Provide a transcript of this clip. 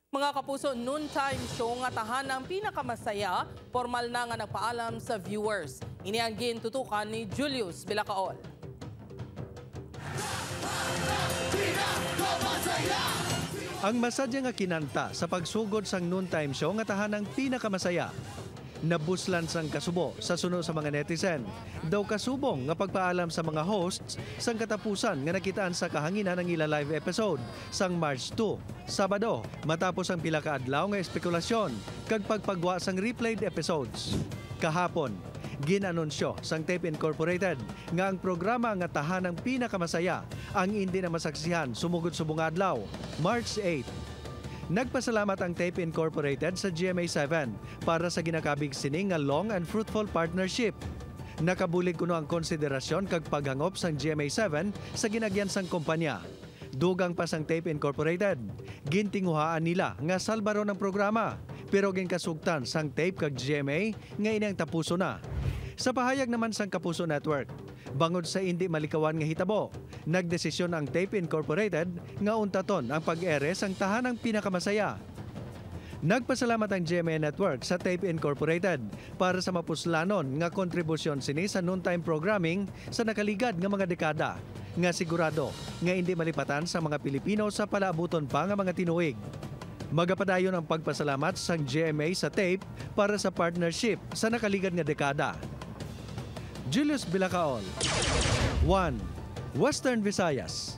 Mga kapuso, noontime show nga tahanang pinakamasaya, formal na nga nagpaalam sa viewers. Ini ang gintutukan ni Julius Bilacaol. Ang masadya nga kinanta sa pagsugod sang noontime show nga tahanang pinakamasaya. Nabuslan sang kasubo sa suno sa mga netizen. Daw kasubong nga pagpaalam sa mga hosts sang katapusan nga nakitaan sa kahanginan ng ila live episode sang March 2, Sabado, matapos ang pila ka adlaw nga espekulasyon kag pagpagwa sang replayed episodes. Kahapon, ginanunsyo sang Tape Incorporated nga ang programa nga tahanang pinakamasaya ang hindi na masaksihan sumugod subong adlaw, March 8. Nagpasalamat ang Tape Incorporated sa GMA7 para sa ginakabig sining nga long and fruitful partnership. Nakabulig kuno ang konsiderasyon kag paghangop sang GMA7 sa ginagyan sang kumpanya. Dugang pa sang Tape Incorporated, gintinguhaan nila nga salbaro ng programa, pero ginkasugtan sang Tape kag GMA nga inang tapuso na. Sa pahayag naman sang Kapuso Network, bangod sa hindi malikawan nga hitabo, nagdesisyon ang Tape Incorporated nga untaton ang pag-ere sang tahanang pinakamasaya. Nagpasalamat ang GMA Network sa Tape Incorporated para sa mapuslanon nga kontribusyon sini sa noontime programming sa nakaligad nga mga dekada, nga sigurado nga hindi malipatan sa mga Pilipino sa palaabuton pa nga mga tinuig. Magapadayon ang pagpasalamat sang GMA sa Tape para sa partnership sa nakaligad nga dekada. Julius Bilacaol, 1. Western Visayas.